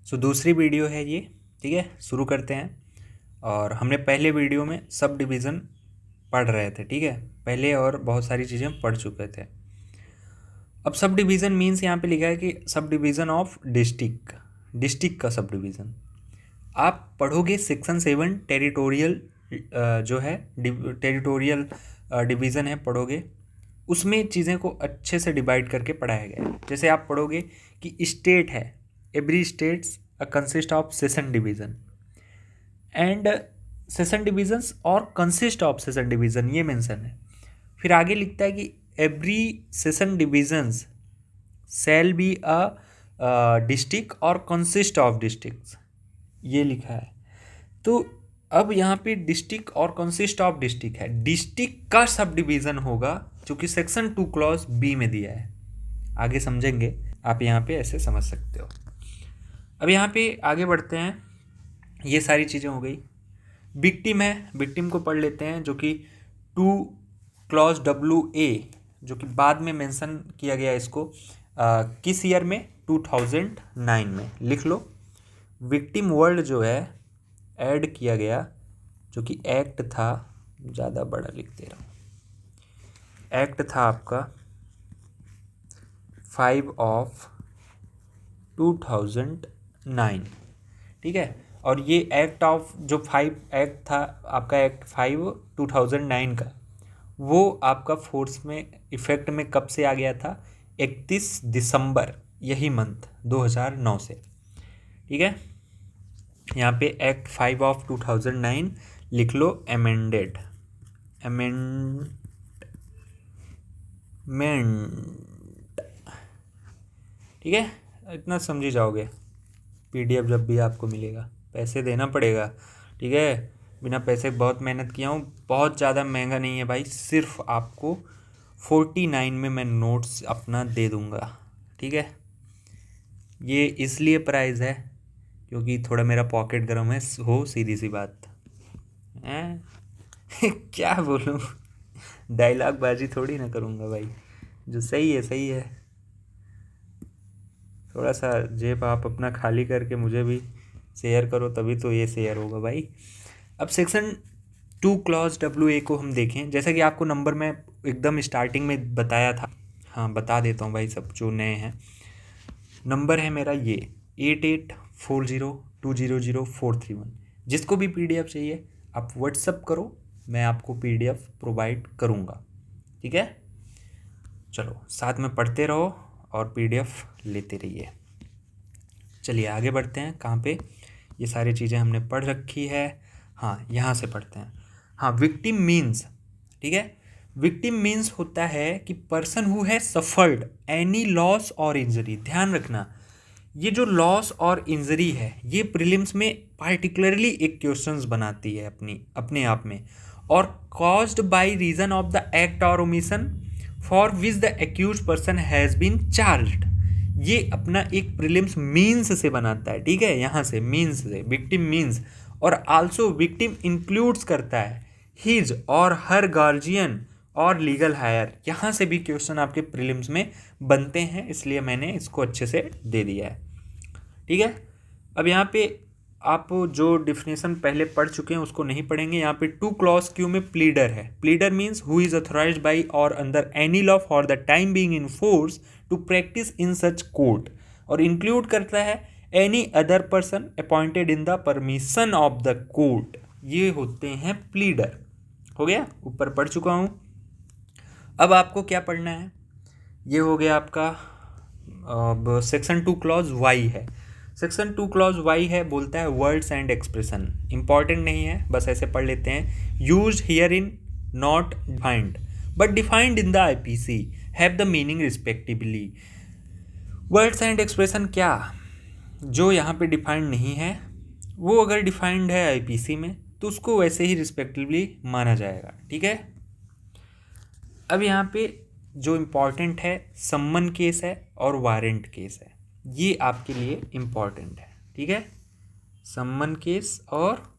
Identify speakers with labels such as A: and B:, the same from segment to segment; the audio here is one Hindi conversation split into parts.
A: सो दूसरी वीडियो है ये, ठीक है। शुरू करते हैं। और हमने पहले वीडियो में सब डिवीज़न पढ़ रहे थे, ठीक है, पहले और बहुत सारी चीज़ें पढ़ चुके थे। अब सब डिवीज़न मीन्स यहाँ पे लिखा है कि sub division of district, district का सब डिवीज़न। आप पढ़ोगे सेक्शन 7 टेरिटोरियल, जो है टेरिटोरियल डिवीज़न है, पढ़ोगे उसमें चीज़ें को अच्छे से डिवाइड करके पढ़ाया गया है। जैसे आप पढ़ोगे कि स्टेट है, every states consist of session division and session divisions और कंसिस्ट ऑफ सेशन डिवीज़न, ये मेंशन है। फिर आगे लिखता है कि every session divisions shall be a district और कंसिस्ट ऑफ डिस्ट्रिक्ट्स, ये लिखा है। तो अब यहाँ पे डिस्ट्रिक्ट और कंसिस्ट ऑफ डिस्ट्रिक्ट है, डिस्ट्रिक्ट का सब डिवीज़न होगा जो कि सेक्शन 2 क्लॉज बी में दिया है। आगे समझेंगे, आप यहाँ पे ऐसे समझ सकते हो। अब यहाँ पे आगे बढ़ते हैं। ये सारी चीज़ें हो गई। विक्टिम है, विक्टिम को पढ़ लेते हैं, जो कि 2 क्लॉज WA, जो कि बाद में मेंशन किया गया इसको किस ईयर में, 2009 में। लिख लो, विक्टिम वर्ड जो है ऐड किया गया, जो कि एक्ट था, ज़्यादा बड़ा लिख दे रहा हूँ, एक्ट था आपका 5 ऑफ 2009, ठीक है। और ये एक्ट ऑफ जो 5 एक्ट था आपका, एक्ट 5 2009 का, वो आपका फोर्स में इफेक्ट में कब से आ गया था, 31 दिसंबर, यही मंथ 2009 से, ठीक है। यहाँ पे एक्ट 5 ऑफ 2009 लिख लो, अमेंडेड, अमेंडमेंट, ठीक है। इतना समझी जाओगे। PDF जब भी आपको मिलेगा, पैसे देना पड़ेगा, ठीक है। बिना पैसे बहुत मेहनत किया हूँ, बहुत ज़्यादा महंगा नहीं है भाई, सिर्फ आपको 49 में मैं नोट्स अपना दे दूँगा, ठीक है। ये इसलिए प्राइस है क्योंकि थोड़ा मेरा पॉकेट गर्म है, हो सीधी सी बात हैं। क्या बोलूँ, डायलॉग बाजी थोड़ी ना करूँगा भाई, जो सही है सही है। थोड़ा सा जेब आप अपना खाली करके मुझे भी शेयर करो, तभी तो ये शेयर होगा भाई। अब सेक्शन 2 क्लॉज WA को हम देखें। जैसा कि आपको नंबर में एकदम स्टार्टिंग में बताया था, हाँ बता देता हूँ भाई, सब जो नए हैं। नंबर है मेरा ये 8840200431। जिसको भी PDF चाहिए आप व्हाट्सअप करो, मैं आपको PDF प्रोवाइड करूँगा, ठीक है। चलो साथ में पढ़ते रहो और PDF लेते रहिए। चलिए आगे बढ़ते हैं। कहाँ पे, ये सारी चीज़ें हमने पढ़ रखी है, हाँ यहाँ से पढ़ते हैं। हाँ, विक्टिम मीन्स, ठीक है। विक्टिम मीन्स होता है कि पर्सन हु है सफर्ड एनी लॉस और इंजरी। ध्यान रखना, ये जो लॉस और इंजरी है, ये प्रीलिम्स में पार्टिकुलरली एक क्वेश्चंस बनाती है अपने आप में। और caused by reason of the act or omission for which the accused person has been charged, ये अपना एक प्रीलिम्स मीन्स से बनाता है, ठीक है। यहाँ से मीन्स से, विक्टिम मीन्स। और आल्सो विक्टिम इंक्लूड्स करता है हिज और हर गार्जियन और लीगल हायर। यहाँ से भी क्वेश्चन आपके प्रीलिम्स में बनते हैं, इसलिए मैंने इसको अच्छे से दे दिया है, ठीक है। अब यहाँ पे आप जो डिफिनेशन पहले पढ़ चुके हैं उसको नहीं पढ़ेंगे। यहाँ पे 2 क्लॉज क्यू में प्लीडर है। Pleader means who is authorised by or under any law for the time being in force to practise in such court, और इंक्लूड करता है any other person appointed in the permission of the court. ये होते हैं प्लीडर। हो गया, ऊपर पढ़ चुका हूँ। अब आपको क्या पढ़ना है, ये हो गया आपका। अब सेक्शन 2 क्लॉज वाई है। सेक्शन 2 क्लॉज वाई है, बोलता है वर्ड्स एंड एक्सप्रेशन। इंपॉर्टेंट नहीं है, बस ऐसे पढ़ लेते हैं। Use here in not defined but defined in the IPC have the meaning respectively. Words and expression क्या, जो यहाँ पे डिफाइंड नहीं है, वो अगर डिफाइंड है IPC में तो उसको वैसे ही रिस्पेक्टिवली माना जाएगा, ठीक है। अब यहाँ पे जो इम्पॉर्टेंट है, सम्मन केस है और वारंट केस है, ये आपके लिए इम्पॉर्टेंट है, ठीक है। सम्मन केस और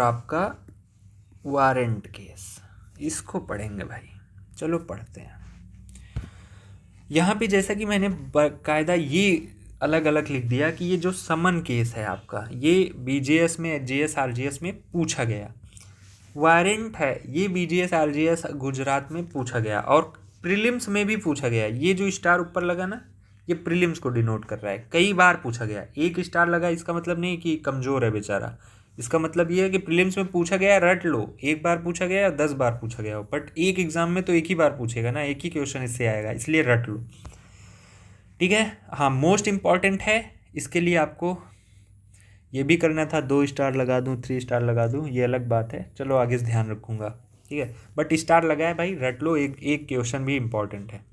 A: आपका वारंट केस, इसको पढ़ेंगे भाई। चलो पढ़ते हैं। यहाँ पे जैसा कि मैंने बाकायदा ये अलग अलग लिख दिया कि ये जो समन केस है आपका, ये बीजीएस में, एचजीएस, आरजीएस में पूछा गया। वारंट है ये बीजीएस, आरजीएस, गुजरात में पूछा गया और प्रीलिम्स में भी पूछा गया। ये जो स्टार ऊपर लगा ना, ये प्रीलिम्स को डिनोट कर रहा है, कई बार पूछा गया। एक स्टार लगा इसका मतलब नहीं कि कमज़ोर है बेचारा, इसका मतलब ये है कि प्रीलिम्स में पूछा गया, रट लो। एक बार पूछा गया या 10 बार पूछा गया हो, बट एक एग्जाम में तो एक ही बार पूछेगा ना, एक ही क्वेश्चन इससे आएगा, इसलिए रट लो। ठीक है, हाँ मोस्ट इम्पॉर्टेंट है, इसके लिए आपको ये भी करना था, 2 स्टार लगा दूँ, 3 स्टार लगा दूँ, ये अलग बात है, चलो आगे से ध्यान रखूँगा। ठीक है, बट स्टार लगा है भाई, रट लो, एक एक क्वेश्चन भी इम्पॉर्टेंट है।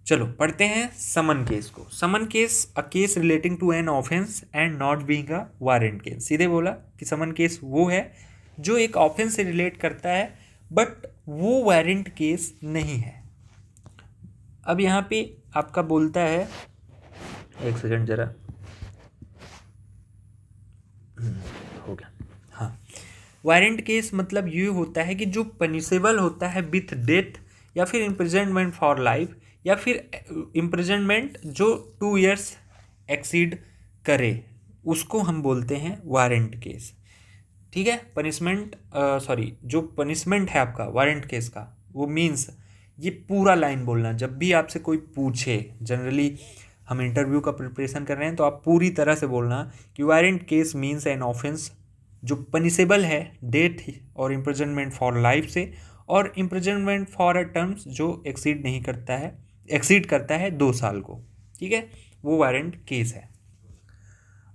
A: चलो पढ़ते हैं समन केस को। Summon case a case relating to an offence and not being a warrant case. सीधे बोला कि समन केस वो है जो एक ऑफेंस से रिलेट करता है बट वो वारंट केस नहीं है। अब यहाँ पे आपका बोलता है, एक सेकंड जरा, हो गया, हाँ। वारंट केस मतलब ये होता है कि जो पनिशेबल होता है विथ डेथ या फिर इम्प्रिजनमेंट फॉर लाइफ या फिर इम्प्रिजनमेंट जो 2 इयर्स एक्सीड करे, उसको हम बोलते हैं वारंट केस। ठीक है, पनिशमेंट सॉरी, जो पनिशमेंट है आपका वारंट केस का, वो मीन्स, ये पूरा लाइन बोलना जब भी आपसे कोई पूछे। जनरली हम इंटरव्यू का प्रिपरेशन कर रहे हैं तो आप पूरी तरह से बोलना कि warrant case means an offence जो पनिशेबल है डेथ और इम्प्रिजनमेंट फॉर लाइफ से, और इम्प्रिजनमेंट फॉर अ टर्म्स जो एक्सीड नहीं करता है, एक्सीड करता है 2 साल को। ठीक है, वो वारंट केस है।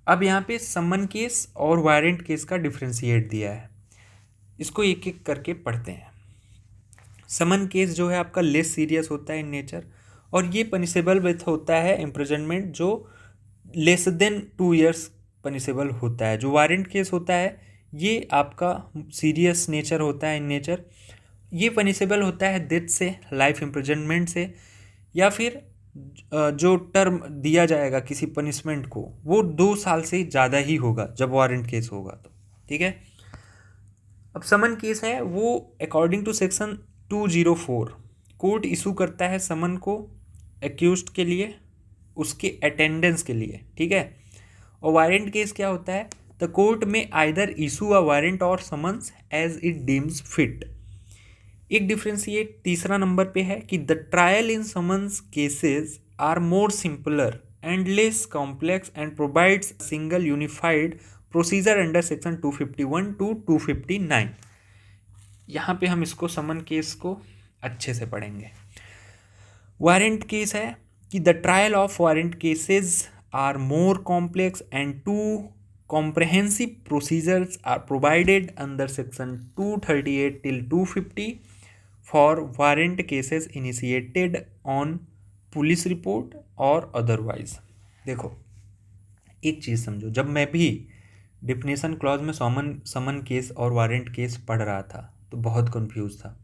A: अब यहाँ पे समन केस और वारंट केस का डिफ्रेंशिएट दिया है, इसको एक एक करके पढ़ते हैं। समन केस जो है आपका लेस सीरियस होता है इन नेचर, और ये पनिशेबल विथ होता है इम्प्रिजनमेंट जो लेस देन 2 इयर्स पनिशेबल होता है। जो वारंट केस होता है ये आपका सीरियस नेचर होता है इन नेचर, ये पनिशेबल होता है डेथ से, लाइफ इम्प्रिजनमेंट से, या फिर जो टर्म दिया जाएगा किसी पनिशमेंट को वो 2 साल से ज़्यादा ही होगा जब वारंट केस होगा तो। ठीक है, अब समन केस है वो according to section 204 court issue करता है समन को एक्यूज्ड के लिए, उसके अटेंडेंस के लिए। ठीक है, और वारंट केस क्या होता है, द कोर्ट में आइदर इशू अ वारंट और summons as it deems fit. एक डिफ्रेंशिएट तीसरा नंबर पे है कि the trial in summons cases are more simpler and less complex and provides single unified procedure under section 251 to 259। यहाँ पे हम इसको समन केस को अच्छे से पढ़ेंगे। वारंट केस है कि the trial of warrant cases are more complex and too comprehensive procedures are provided under section 238 till 250 for warrant cases initiated on police report और अदरवाइज। देखो एक चीज़ समझो, जब मैं भी डिफिनेशन क्लॉज में समन केस और वारंट केस पढ़ रहा था तो बहुत कंफ्यूज था,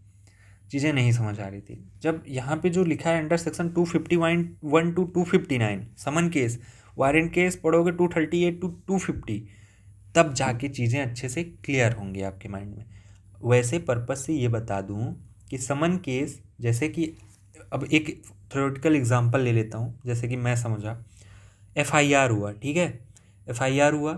A: चीज़ें नहीं समझ आ रही थी। जब यहाँ पे जो लिखा है under section 251 to 259 summon case, warrant case पढ़ोगे 238 टू 250, तब जाके चीज़ें अच्छे से क्लियर होंगी आपके माइंड में। वैसे पर्पस से ये बता दूं कि समन केस, जैसे कि अब एक थ्योरेटिकल एग्जांपल ले लेता हूँ, जैसे कि मैं समझा एफआईआर हुआ। ठीक है, एफआईआर हुआ,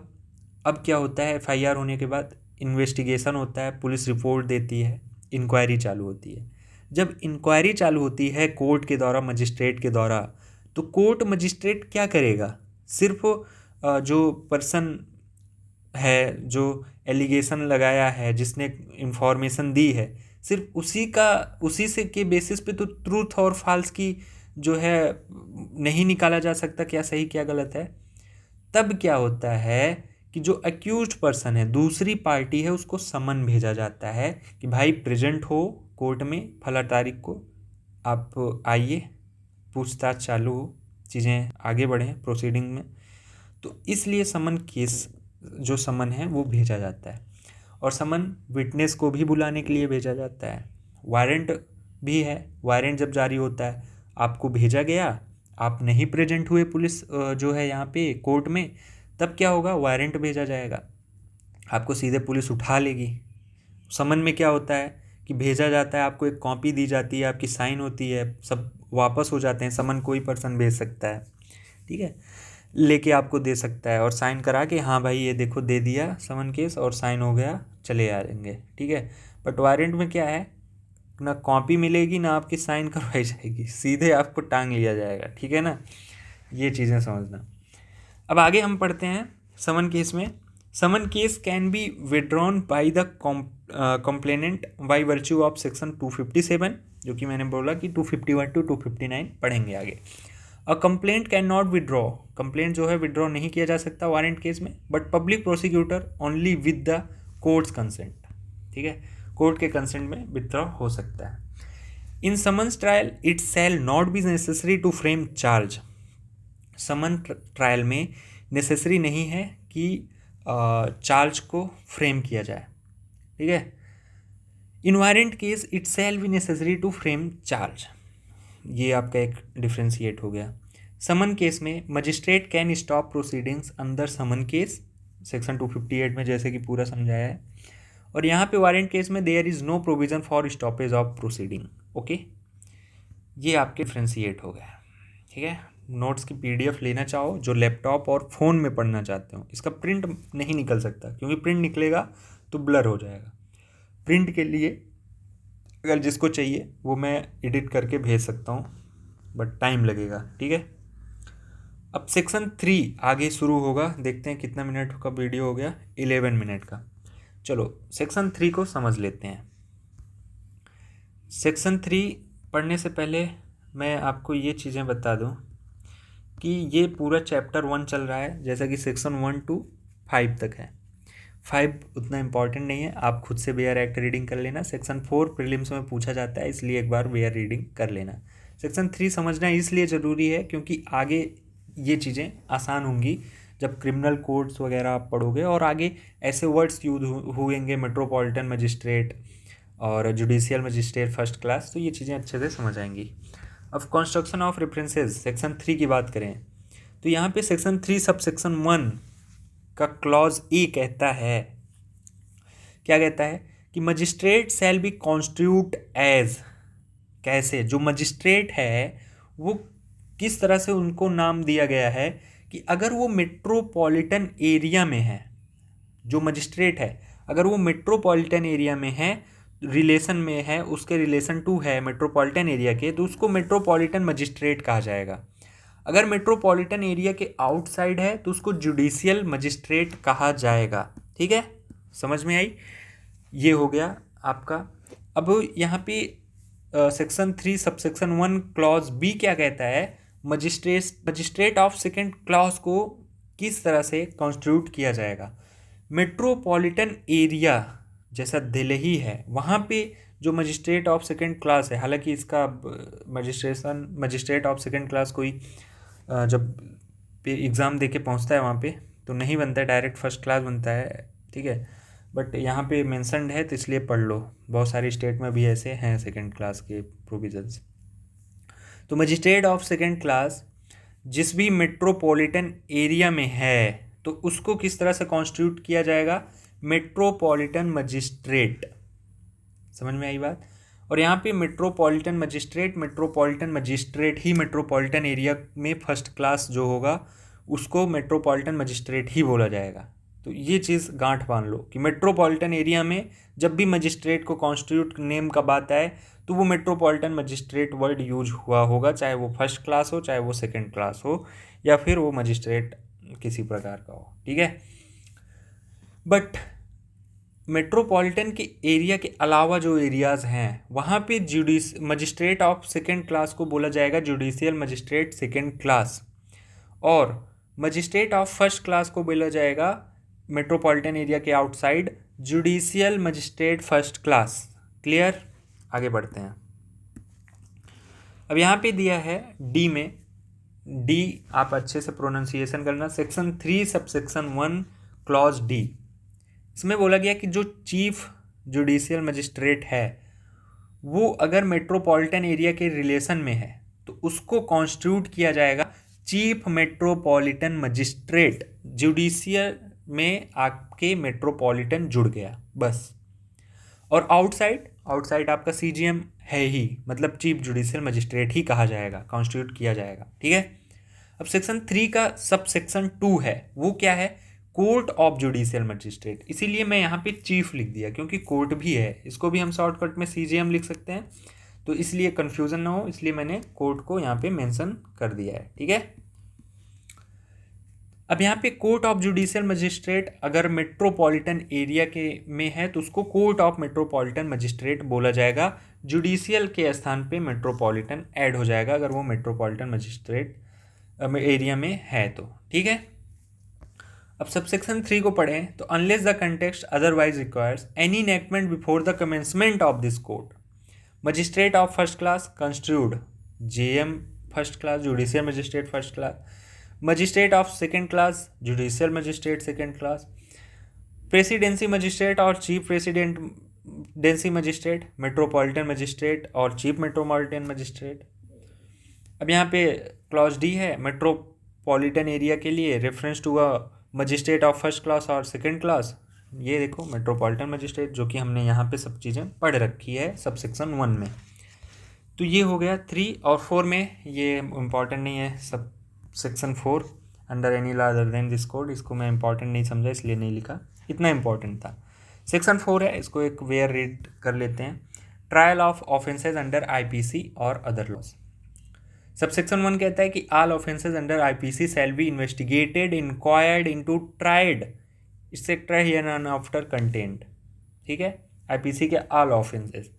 A: अब क्या होता है, एफआईआर होने के बाद इन्वेस्टिगेशन होता है, पुलिस रिपोर्ट देती है, इंक्वायरी चालू होती है। जब इंक्वायरी चालू होती है कोर्ट के द्वारा, मजिस्ट्रेट के द्वारा, तो कोर्ट मजिस्ट्रेट क्या करेगा, सिर्फ जो पर्सन है, जो एलिगेशन लगाया है, जिसने इंफॉर्मेशन दी है, सिर्फ उसी से के बेसिस पे तो ट्रूथ और फॉल्स की जो है नहीं निकाला जा सकता क्या सही क्या गलत है। तब क्या होता है कि जो अक्यूज्ड पर्सन है, दूसरी पार्टी है, उसको समन भेजा जाता है कि भाई प्रेजेंट हो कोर्ट में फला तारीख को, आप आइए, पूछताछ चालू हो, चीज़ें आगे बढ़ें प्रोसीडिंग में। तो इसलिए समन केस, जो समन है वो भेजा जाता है, और समन विटनेस को भी बुलाने के लिए भेजा जाता है। वारंट भी है, वारंट जब जारी होता है आपको भेजा गया, आप नहीं प्रेजेंट हुए पुलिस जो है यहाँ पे कोर्ट में, तब क्या होगा, वारंट भेजा जाएगा, आपको सीधे पुलिस उठा लेगी। समन में क्या होता है कि भेजा जाता है, आपको एक कॉपी दी जाती है, आपकी साइन होती है, सब वापस हो जाते हैं, समन कोई पर्सन भेज सकता है। ठीक है, लेके आपको दे सकता है और साइन करा के हाँ भाई ये देखो दे दिया समन केस और साइन हो गया, चले आ जाएंगे, ठीक है। बट वारंट में क्या है, ना कॉपी मिलेगी ना आपकी साइन करवाई जाएगी, सीधे आपको टांग लिया जाएगा, ठीक है ना। ये चीज़ें समझना। अब आगे हम पढ़ते हैं समन केस में। Summon case can be withdrawn by the complainant by virtue of section 257, जो कि मैंने बोला कि 251 to 259 पढ़ेंगे आगे। A complaint can not withdraw, complaint जो है विड्रॉ नहीं किया जा सकता वारंट केस में, but public prosecutor only with the courts consent, ठीक है, कोर्ट के कंसेंट में विड्रॉ हो सकता है। In summons trial it shall not be necessary to frame charge, summon trial में नेसेसरी नहीं है कि चार्ज को फ्रेम किया जाए, ठीक है। In warrant case it shall be necessary to frame charge, ये आपका एक डिफ्रेंशिएट हो गया। समन केस में magistrate can stop proceedings under summon case, section 258 में जैसे कि पूरा समझाया है। और यहाँ पे वारंट केस में there is no provision for stoppage of proceeding, okay. ये आपके डिफ्रेंशिएट हो गया, ठीक है। नोट्स की पीडीएफ लेना चाहो जो लैपटॉप और फ़ोन में पढ़ना चाहते हो, इसका प्रिंट नहीं निकल सकता क्योंकि प्रिंट निकलेगा तो ब्लर हो जाएगा। प्रिंट के लिए अगर जिसको चाहिए वो मैं एडिट करके भेज सकता हूँ, बट टाइम लगेगा, ठीक है। अब सेक्शन 3 आगे शुरू होगा, देखते हैं कितना मिनट का वीडियो हो गया, 11 मिनट का। चलो सेक्शन 3 को समझ लेते हैं। सेक्शन 3 पढ़ने से पहले मैं आपको ये चीज़ें बता दूँ कि ये पूरा चैप्टर 1 चल रहा है, जैसा कि सेक्शन 1 to 5 तक है। 5 उतना इम्पॉर्टेंट नहीं है, आप खुद से वेयर एक्ट रीडिंग कर लेना। सेक्शन 4 प्रीलिम्स में पूछा जाता है, इसलिए एक बार वेयर रीडिंग कर लेना। सेक्शन 3 समझना इसलिए ज़रूरी है क्योंकि आगे ये चीज़ें आसान होंगी जब क्रिमिनल कोड्स वगैरह आप पढ़ोगे, और आगे ऐसे वर्ड्स यूज हुएंगे मेट्रोपॉलिटन मजिस्ट्रेट और जुडिशियल मजिस्ट्रेट फर्स्ट क्लास, तो ये चीज़ें अच्छे से समझ आएंगी। अब कंस्ट्रक्शन ऑफ रेफरेंसेस सेक्शन 3 की बात करें तो यहाँ पे सेक्शन 3 सब सेक्शन 1 का क्लॉज ए कहता है, क्या कहता है कि magistrate shall be constitute as, कैसे, जो मजिस्ट्रेट है वो किस तरह से उनको नाम दिया गया है कि अगर वो मेट्रोपॉलिटन एरिया में है, जो मजिस्ट्रेट है अगर वो मेट्रोपॉलिटन एरिया में है, रिलेशन में है, उसके रिलेशन टू है मेट्रोपॉलिटन एरिया के, तो उसको मेट्रोपॉलिटन मजिस्ट्रेट कहा जाएगा। अगर मेट्रोपॉलिटन एरिया के आउटसाइड है तो उसको जुडिशियल मजिस्ट्रेट कहा जाएगा, ठीक है, समझ में आई। ये हो गया आपका। अब यहाँ पे सेक्शन 3 सब सेक्शन 1 क्लॉज बी क्या कहता है, मजिस्ट्रेट ऑफ सेकेंड क्लास को किस तरह से कॉन्स्टिट्यूट किया जाएगा। मेट्रोपॉलिटन एरिया जैसा दिल्ली है वहाँ पे जो मजिस्ट्रेट ऑफ सेकेंड क्लास है, हालांकि इसका मजिस्ट्रेट ऑफ सेकेंड क्लास कोई जब पे एग्ज़ाम दे के पहुँचता है वहाँ पे तो नहीं बनता है, डायरेक्ट फर्स्ट क्लास बनता है, ठीक है। बट यहाँ पे मेंशन्ड है तो इसलिए पढ़ लो, बहुत सारी स्टेट में भी ऐसे हैं सेकेंड क्लास के प्रोविजंस। तो मजिस्ट्रेट ऑफ सेकेंड क्लास जिस भी मेट्रोपॉलिटन एरिया में है तो उसको किस तरह से कॉन्स्टिट्यूट किया जाएगा, मेट्रोपॉलिटन मजिस्ट्रेट, समझ में आई बात। और यहाँ पे मेट्रोपॉलिटन मजिस्ट्रेट ही मेट्रोपॉलिटन एरिया में फर्स्ट क्लास जो होगा उसको मेट्रोपॉलिटन मजिस्ट्रेट ही बोला जाएगा। तो ये चीज़ गांठ बांध लो कि मेट्रोपॉलिटन एरिया में जब भी मजिस्ट्रेट को कॉन्स्टिट्यूट नेम का बात आए तो वो मेट्रोपॉलिटन मजिस्ट्रेट वर्ड यूज हुआ होगा, चाहे वो फर्स्ट क्लास हो चाहे वो सेकेंड क्लास हो या फिर वो मजिस्ट्रेट किसी प्रकार का हो, ठीक है। बट मेट्रोपॉलिटन के एरिया के अलावा जो एरियाज़ हैं वहाँ पे मजिस्ट्रेट ऑफ सेकेंड क्लास को बोला जाएगा जुडिशियल मजिस्ट्रेट सेकेंड क्लास, और मजिस्ट्रेट ऑफ फर्स्ट क्लास को बोला जाएगा मेट्रोपॉलिटन एरिया के outside judicial magistrate first class. Clear, आगे बढ़ते हैं। अब यहाँ पे दिया है डी में, डी आप अच्छे से प्रोनाउंसिएशन करना, सेक्शन 3 सब सेक्शन 1 क्लॉज डी। इसमें बोला गया कि जो चीफ जुडिशियल मजिस्ट्रेट है वो अगर मेट्रोपॉलिटन एरिया के रिलेशन में है तो उसको कॉन्स्टिट्यूट किया जाएगा चीफ मेट्रोपॉलिटन मजिस्ट्रेट। जुडिशियल में आपके मेट्रोपॉलिटन जुड़ गया बस। और आउटसाइड आपका सीजीएम है ही, मतलब चीफ जुडिशियल मजिस्ट्रेट ही कहा जाएगा, कॉन्स्टिट्यूट किया जाएगा, ठीक है। अब सेक्शन 3 का सब सेक्शन 2 है, वो क्या है, कोर्ट ऑफ जुडिशियल मजिस्ट्रेट। इसीलिए मैं यहाँ पे चीफ लिख दिया क्योंकि कोर्ट भी है, इसको भी हम शॉर्टकट में CJM लिख सकते हैं, तो इसलिए कन्फ्यूज़न ना हो इसलिए मैंने कोर्ट को यहाँ पे मेंशन कर दिया है। ठीक है, अब यहाँ पे कोर्ट ऑफ जुडिशियल मजिस्ट्रेट अगर मेट्रोपॉलिटन एरिया के में है तो उसको कोर्ट ऑफ मेट्रोपॉलिटन मजिस्ट्रेट बोला जाएगा, जुडिशियल के स्थान पे मेट्रोपॉलिटन ऐड हो जाएगा अगर वो मेट्रोपॉलिटन मजिस्ट्रेट एरिया में है तो। ठीक है, अब सबसेक्शन 3 को पढ़ें तो unless the context otherwise requires any enactment before the commencement of this court, magistrate of first class constituted JM first class judicial magistrate first class, magistrate of second class judicial magistrate second class, presidency magistrate और chief presidency magistrate, metropolitan magistrate और चीफ मेट्रोपॉलिटन मजिस्ट्रेट। अब यहाँ पे क्लॉज D है, मेट्रोपॉलिटन एरिया के लिए reference to a magistrate of first class और सेकेंड क्लास, ये देखो मेट्रोपॉलिटन मजिस्ट्रेट, जो कि हमने यहाँ पे सब चीज़ें पढ़ रखी है सब सेक्शन 1 में। तो ये हो गया 3 और 4 में, ये इम्पॉर्टेंट नहीं है, sub section 4 under any law other than this code, इसको मैं इम्पॉर्टेंट नहीं समझा इसलिए नहीं लिखा, इतना इम्पॉर्टेंट था। सेक्शन 4 है, इसको एक वेयर रीड कर लेते हैं, trial of offences under IPC और अदर लॉज। सब सेक्शन 1 कहता है कि all offences under IPC shall be investigated, inquired into, tried etcetera hereinafter content. ठीक है, IPC के ऑल ऑफेंसेज।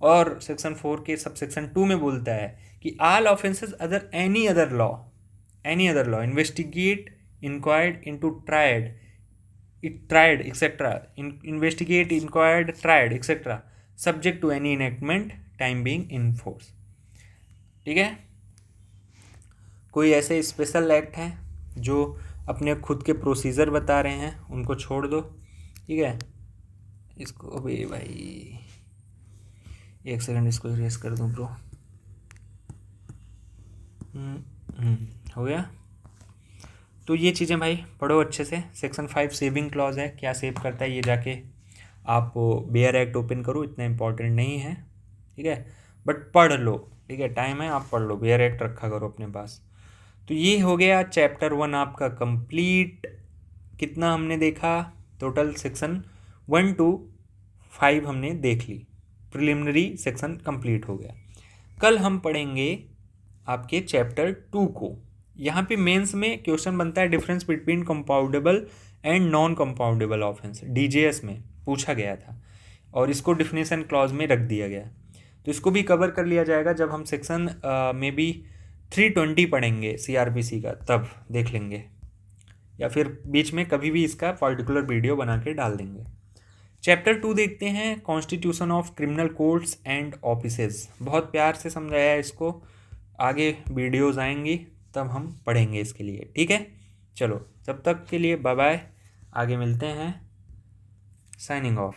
A: और सेक्शन 4 के सब सेक्शन 2 में बोलता है कि all offences other any other law investigate, inquired into, tried etcetera, investigate, inquired, tried etcetera, subject to any enactment time being in force. ठीक है, कोई ऐसे स्पेशल एक्ट हैं जो अपने खुद के प्रोसीजर बता रहे हैं उनको छोड़ दो। ठीक है, इसको अभी भाई एक सेकंड इसको इरेज कर दूं ब्रो। हो गया, तो ये चीज़ें भाई पढ़ो अच्छे से। सेक्शन 5 सेविंग क्लॉज है, क्या सेव करता है ये जाके आप बेयर एक्ट ओपन करो, इतना इम्पोर्टेंट नहीं है। ठीक है, बट पढ़ लो, ठीक है, टाइम है आप पढ़ लो, बेयर एक्ट रखा करो अपने पास। तो ये हो गया चैप्टर 1 आपका कंप्लीट। कितना हमने देखा टोटल, सेक्शन 1 to 5 हमने देख ली, प्रिलिमिनरी सेक्शन कंप्लीट हो गया। कल हम पढ़ेंगे आपके चैप्टर 2 को। यहाँ पे मेंस में क्वेश्चन बनता है difference between compoundable and non compoundable offence, DJS में पूछा गया था और इसको डिफिनेशन क्लॉज में रख दिया गया, तो इसको भी कवर कर लिया जाएगा जब हम सेक्शन में भी 320 पढ़ेंगे CRPC का, तब देख लेंगे, या फिर बीच में कभी भी इसका पर्टिकुलर वीडियो बना के डाल देंगे। चैप्टर 2 देखते हैं, constitution of criminal courts and offices. बहुत प्यार से समझाया है इसको, आगे वीडियोज़ आएंगी तब हम पढ़ेंगे इसके लिए। ठीक है, चलो तब तक के लिए बाय बाय, आगे मिलते हैं, साइनिंग ऑफ।